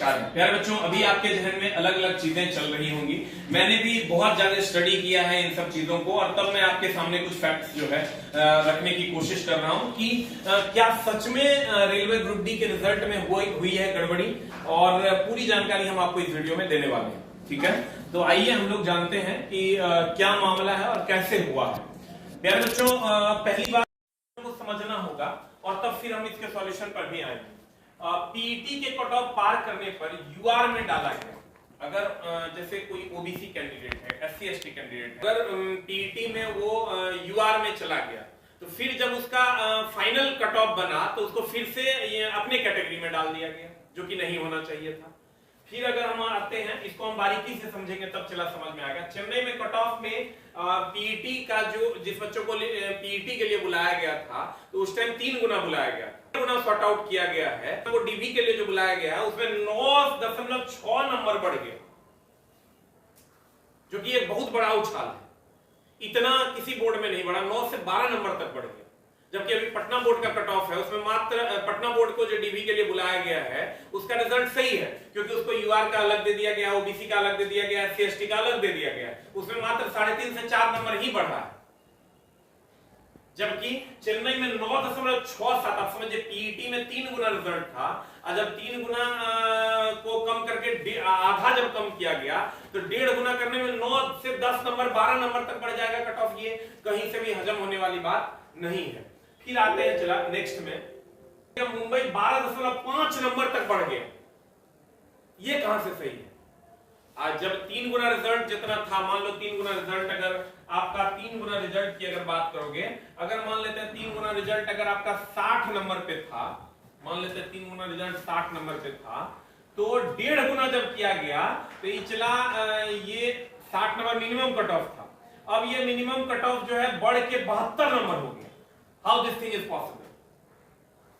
नमस्कार प्यारे बच्चों, अभी आपके जहन में अलग अलग चीजें चल रही होंगी। मैंने भी बहुत ज्यादा स्टडी किया है इन सब चीजों को और तब मैं आपके सामने कुछ फैक्ट्स जो है रखने की कोशिश कर रहा हूं कि क्या सच में रेलवे ग्रुप डी के रिजल्ट में हुई है गड़बड़ी, और पूरी जानकारी हम आपको इस वीडियो में देने वाले हैं। ठीक है, तो आइए हम लोग जानते हैं कि क्या मामला है और कैसे हुआ है। प्यारे बच्चों, पहली बात को समझना होगा और तब फिर हम इसके सॉल्यूशन पर भी आएंगे। पीईटी के कट ऑफ पार करने पर यूआर में डाला गया। अगर जैसे कोई ओबीसी कैंडिडेट है, एससी एसटी कैंडिडेट है, अगर पीईटी में वो यूआर में चला गया तो फिर जब उसका फाइनल कट ऑफ बना तो उसको फिर से अपने कैटेगरी में डाल दिया गया, जो कि नहीं होना चाहिए था। फिर अगर हम आते हैं, इसको हम बारीकी से समझेंगे तब चला समझ में आएगा। चेन्नई में कट ऑफ में पीईटी का जो जिस बच्चों को पीईटी के लिए बुलाया गया था तो उस टाइम 3 गुना बुलाया गया, 3 गुना सॉर्ट आउट किया गया है। तो डीबी के लिए जो बुलाया गया है उसमें 9.6 नंबर बढ़ गया, जो कि एक बहुत बड़ा उछाल है। इतना किसी बोर्ड में नहीं बढ़ा, 9 से 12 नंबर तक बढ़ गया। जबकि अभी पटना बोर्ड का कट ऑफ है, उसमें मात्र पटना बोर्ड को जो डीबी के लिए बुलाया गया है उसका रिजल्ट सही है, क्योंकि उसको यूआर का अलग दे दिया गया, ओबीसी का अलग दे दिया गया, एससी एसटी का अलग दे दिया गया। उसमें मात्र 3.5 से 4 नंबर ही बढ़ा है। जबकि चेन्नई में 9.67, आप समझिए पीईटी में 3 गुना रिजल्ट था, और जब 3 गुना को कम करके आधा जब कम किया गया तो 1.5 गुना करने में 9 से 10 नंबर 12 नंबर तक बढ़ जाएगा कट ऑफ। ये कहीं से भी हजम होने वाली बात नहीं है। फिर आते हैं चला नेक्स्ट में, मुंबई 12.5 नंबर तक बढ़ गया। ये कहां से सही है? आज जब 3 गुना रिजल्ट जितना था, मान लो 3 गुना रिजल्ट, अगर आपका 3 गुना रिजल्ट की अगर बात करोगे, अगर मान लेते हैं 3 गुना रिजल्ट अगर आपका 60 नंबर पे था, मान लेते हैं 3 गुना रिजल्ट 60 नंबर पे था, तो 1.5 गुना जब किया गया तो ये चला ये 60 नंबर मिनिमम कट ऑफ था। अब ये मिनिमम कट ऑफ जो है बढ़ के 72 नंबर हो गया। How this thing is possible?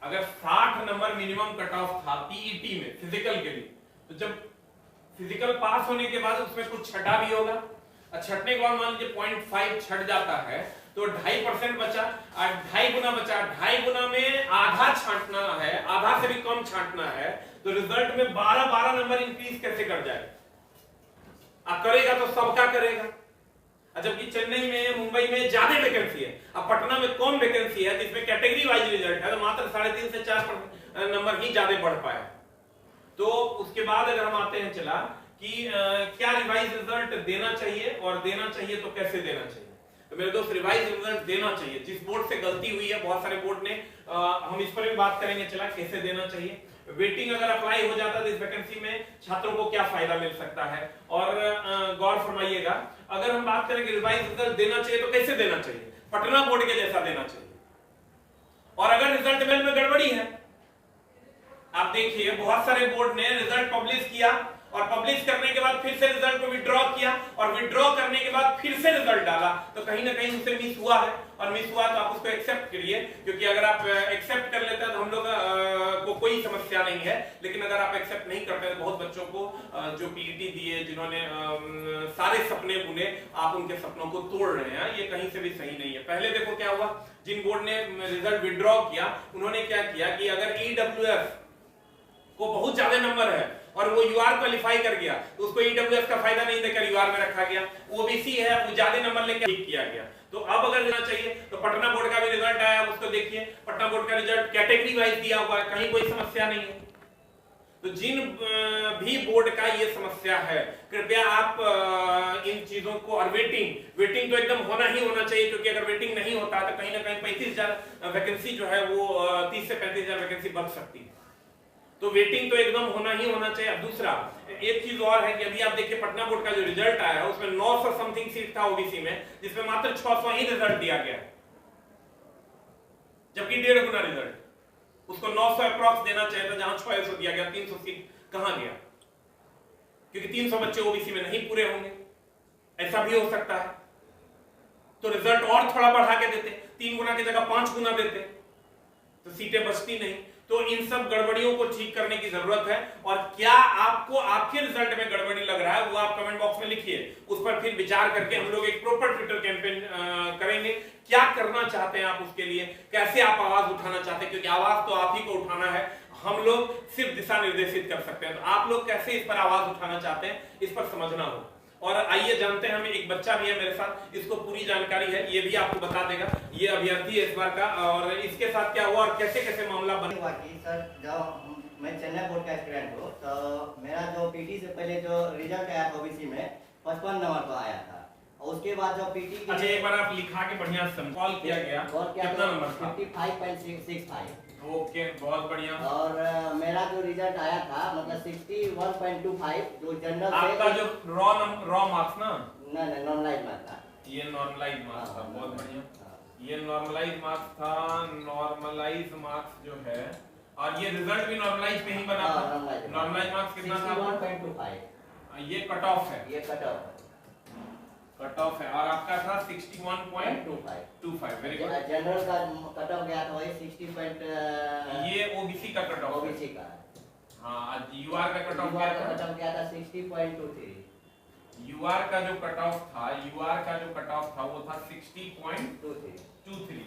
अगर 60 नंबर मिनिमम कट ऑफ था पीईटी में फिजिकल के लिए, तो जब फिजिकल पास होने के बाद उसमें कुछ छटा भी होगा, और छटने के बाद मान लीजिए 0.5 छट जाता है तो 2.5% बचा, और 2.5 गुना बचा। 2.5 गुना में आधा छांटना है, आधा से भी कम छांटना है, तो रिजल्ट में 12 नंबर इंक्रीज कैसे कर जाए? अब करेगा तो सबका करेगा। जबकि चेन्नई में, मुंबई में ज्यादा वैकेंसी है, अब पटना में कम वैकेंसी है, जिसमें कैटेगरी वाइज रिजल्ट है, तो मात्र 3.5 से 4 नंबर ही ज्यादा बढ़ पाया। तो उसके बाद अगर हम आते हैं चला कि क्या रिवाइज रिजल्ट देना चाहिए, और देना चाहिए तो कैसे देना चाहिए। तो मेरे दोस्त, रिवाइज रिजल्ट देना चाहिए। जिस बोर्ड से गलती हुई है, बहुत सारे बोर्ड ने, हम इस पर भी बात करेंगे चला कैसे देना चाहिए। वेटिंग अगर अप्लाई हो जाता है तो इस वैकेंसी में छात्रों को क्या फायदा मिल सकता है, और गौर फरमाइएगा। अगर हम बात करें कि रिवाइज रिजल्ट देना चाहिए तो कैसे देना चाहिए, पटना बोर्ड के जैसा देना चाहिए। और अगर रिजल्ट में गड़बड़ी है, आप देखिए बहुत सारे बोर्ड ने रिजल्ट पब्लिश किया और पब्लिश करने के बाद फिर से रिजल्ट को विड्रॉ किया, और विड्रॉ करने के बाद फिर से रिजल्ट डाला, तो कहीं ना कहीं उससे मिस हुआ है। और मिस हुआ तो आप उसको एक्सेप्ट करिए, क्योंकि अगर आप एक्सेप्ट कर लेते हैं तो हम लोग को कोई समस्या नहीं है। लेकिन अगर आप एक्सेप्ट नहीं करते हैं, बहुत बच्चों को जो पीईटी दिए, जिन्होंने सारे सपने बुने, आप उनके सपनों को तोड़ रहे हैं, ये कहीं से भी सही नहीं है। पहले देखो क्या हुआ, जिन बोर्ड ने रिजल्ट विड्रॉ किया उन्होंने क्या किया कि अगर ईडब्ल्यूएस को बहुत ज्यादा नंबर है और वो यूआर क्वालिफाई कर गया तो उसको ईडब्ल्यूएस का फायदा नहीं देकर यूआर में रखा गया। ओबीसी है, वो ज्यादा नंबर लेकर ठीक किया गया। तो अब अगर देना चाहिए तो पटना बोर्ड का भी रिजल्ट आया, उसको देखिए, पटना बोर्ड का रिजल्ट कैटेगरी वाइज दिया हुआ है, कहीं कोई समस्या नहीं है। तो जिन भी बोर्ड का ये समस्या है, कृपया आप इन चीजों को, और वेटिंग तो एकदम होना ही होना चाहिए, क्योंकि अगर वेटिंग नहीं होता तो कहीं ना कहीं 35,000 वैकेंसी जो है वो 30 से 35,000 वैकेंसी बन सकती है। तो वेटिंग तो एकदम होना ही होना चाहिए। दूसरा एक चीज और है कि अभी आप देखिए पटना बोर्ड का जो रिजल्ट आया है उसमें 900 समथिंग सीट था ओबीसी में, जिसमें मात्र 600 ही रिजल्ट दिया गया, जबकि 1.5 गुना रिजल्ट। उसको 900 अप्रॉक्स देना चाहिए था, जहां 600 दिया गया। 300 सीट कहां गया? क्योंकि 300 बच्चे ओबीसी में नहीं पूरे होंगे, ऐसा भी हो सकता है। तो रिजल्ट और थोड़ा बढ़ा के देते, 3 गुना की जगह 5 गुना देते, तो सीटें बचती नहीं। तो इन सब गड़बड़ियों को ठीक करने की जरूरत है। और क्या आपको आपके रिजल्ट में गड़बड़ी लग रहा है, वो आप कमेंट बॉक्स में लिखिए, उस पर फिर विचार करके हम लोग एक प्रॉपर ट्विटर कैंपेन करेंगे। क्या करना चाहते हैं आप उसके लिए, कैसे आप आवाज उठाना चाहते हैं, क्योंकि आवाज तो आप ही को उठाना है। हम लोग सिर्फ दिशा निर्देशित कर सकते हैं। तो आप लोग कैसे इस पर आवाज उठाना चाहते हैं, इस पर समझना हो। और आइए जानते हैं, हमें एक बच्चा भी है मेरे साथ, इसको पूरी जानकारी है, ये भी आपको बता देगा। ये अभ्यर्थी है इस बार का, और इसके साथ क्या हुआ और कैसे कैसे मामला बना। सर जब मैं चेन्नई बोर्ड का स्टूडेंट हूँ, तो मेरा जो पीटी से पहले जो रिजल्ट आया था ओबीसी में 55 नंबर तो आया था, और उसके बाद जो पीटी अच्छा एक बार आप लिखा के बढ़िया कॉल किया गया, कितना नंबर था? 55.65। ओके बहुत बढ़िया। और मेरा जो रिजल्ट आया था मतलब 61.25, जो जनरल आपका जो रॉ मार्क्स ना, नॉर्मलाइज मार्क्स था, ये नॉर्मलाइज मार्क्स था। बहुत बढ़िया, ये नॉर्मलाइज मार्क्स था। नॉर्मलाइज मार्क्स जो है, और ये रिजल्ट भी नॉर्मलाइज पे ही बना था। नॉर्मलाइज मार्क्स कितना था? 61.25। ये कट ऑफ है, ये कट ऑफ है, और आपका था 61.25। Very good. जनरल का कट ऑफ गया था वही 60. ये ओबीसी का कट ऑफ, ओबीसी का। हाँ, यूआर का कट ऑफ गया था 60.23। यूआर का जो कट ऑफ था वो था 60.23।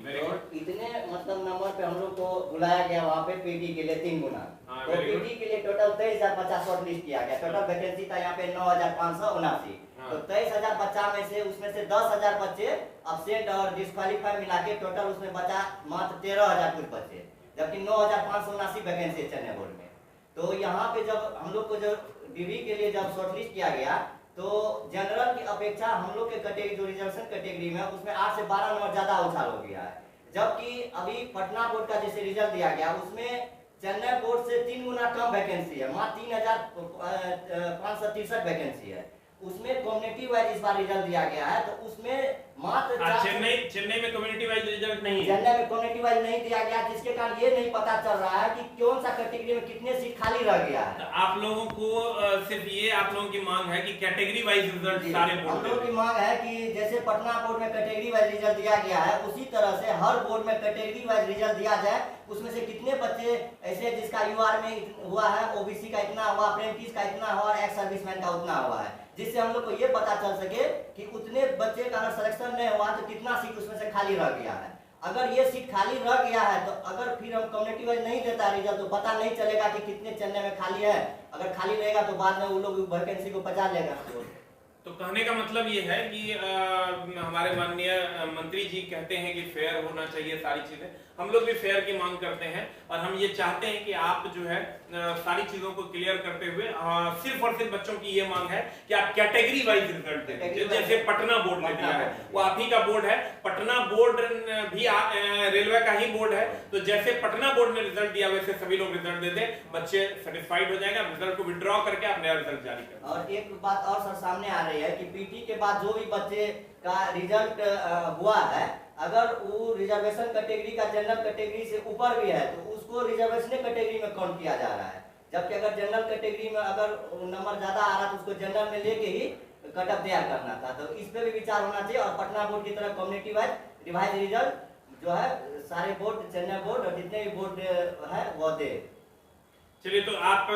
Very good. इतने मतलब नंबर पे हम लोग को बुलाया गया वहाँ पे पीटी के लिए 3 गुना। तो पीटी के लिए टोटल 23,050 शॉर्ट लिस्ट किया गया। टोटल वैकेंसी था यहाँ पे 9,579। तो 23,000 बच्चा में से उसमें से 10,000 बच्चे अब्सेंट और डिस्क्वालीफाई मिला के टोटल उसमें बचा मात्र 13,000 कुछ बच्चे, जबकि 9,579 वैकेंसी है चेन्नई बोर्ड में। तो यहाँ पे जब हम लोग को जो डिग्री के लिए जब शॉर्टलिस्ट किया गया, तो जनरल की अपेक्षा हम लोग के कैटेगरी जो रिजर्वेशन कैटेगरी में उसमें 8 से 12 नंबर ज्यादा उछाल हो गया है। जबकि अभी पटना बोर्ड का जैसे रिजल्ट दिया गया उसमें चेन्नई बोर्ड से 3 गुना कम वैकेंसी है, मात्र 3,563 वैकेंसी है। उसमें कम्युनिटी वाइज इस बार रिजल्ट दिया गया है, तो उसमें मात्र चेन्नई में कम्युनिटी वाइज रिजल्ट नहीं है। चेन्नई में कम्युनिटी वाइज नहीं दिया गया, जिसके कारण ये नहीं पता चल रहा है कि कौन सा कैटेगरी में कितने सीट खाली रह गया है। तो आप लोगों को सिर्फ ये आप लोगों की मांग है कि कैटेगरी वाइज रिजल्ट सारे बोर्ड, हम लोगों की मांग है कि जैसे पटना बोर्ड में कैटेगरी वाइज रिजल्ट दिया गया है, उसी तरह से हर बोर्ड में कैटेगरी वाइज रिजल्ट दिया जाए। उसमें से कितने बच्चे ऐसे जिसका यूआर में हुआ है, ओबीसी का इतना हुआ, अप्रेंटिस का इतना हुआ और एक्स सर्विसमैन का उतना हुआ है, जिससे हम लोग को ये पता चल सके कि उतने बच्चे का अगर सिलेक्शन नहीं हुआ तो कितना सीट उसमें से खाली रह गया है। अगर ये सीट खाली रह गया है तो अगर फिर हम कम्युनिटी वाइज नहीं देता रिजल्ट तो पता नहीं चलेगा कि कितने चेन्नई में खाली है। अगर खाली रहेगा तो बाद में वो लोग वैकेंसी को बचा लेगा। तो कहने का मतलब ये है कि हमारे माननीय मंत्री जी कहते हैं कि फेयर होना चाहिए सारी चीजें, हम लोग भी फेयर की मांग करते हैं, और हम ये चाहते हैं कि आप जो है सारी चीजों को क्लियर करते हुए सिर्फ और सिर्फ बच्चों की ये मांग है कि आप कैटेगरी वाइज रिजल्ट दें। जैसे पटना बोर्ड ने दिया है, वो आप ही का बोर्ड है, पटना बोर्ड भी रेलवे का ही बोर्ड है, तो जैसे पटना बोर्ड ने रिजल्ट दिया वैसे सभी लोग रिजल्ट दे दें, बच्चे सेटिस्फाइड हो जाएगा। रिजल्ट को विड्रॉ करके आप नया रिजल्ट जारी करें। और एक बात और सर सामने आ रही है कि पीटी के बाद जो भी बच्चे का रिजल्ट हुआ है, अगर वो रिजर्वेशन कैटेगरी का जनरल कैटेगरी से ऊपर भी है तो उसको रिजर्वेशन कैटेगरी में काउंट किया जा रहा है। जबकि अगर जनरल कैटेगरी में अगर नंबर ज्यादा आ रहा तो उसको जनरल में लेके ही कट ऑफ तैयार करना था। तो इस पे भी विचार होना चाहिए, और पटना बोर्ड की तरह कम्युनिटी वाइज रिवाइज रिजल्ट जो है सारे बोर्ड, चेन्नई बोर्ड और जितने भी बोर्ड है वो दे। चलिए, तो आप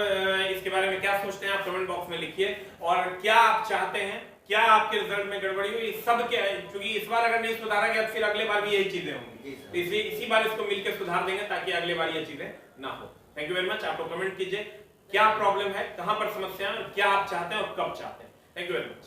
इसके बारे में क्या सोचते हैं आप कमेंट बॉक्स में लिखिए, और क्या आप चाहते हैं, क्या आपके रिजल्ट में गड़बड़ी हुई, सब के, क्योंकि इस बार अगर नहीं सुधारा गया तो फिर अगले बार भी यही चीजें होंगी, इसी बार इसको मिलकर सुधार देंगे ताकि अगले बार ये चीजें ना हो। Thank you very much. आप लोग कमेंट कीजिए क्या प्रॉब्लम है, कहां पर समस्या है, क्या आप चाहते हैं और कब चाहते हैं। Thank you very much.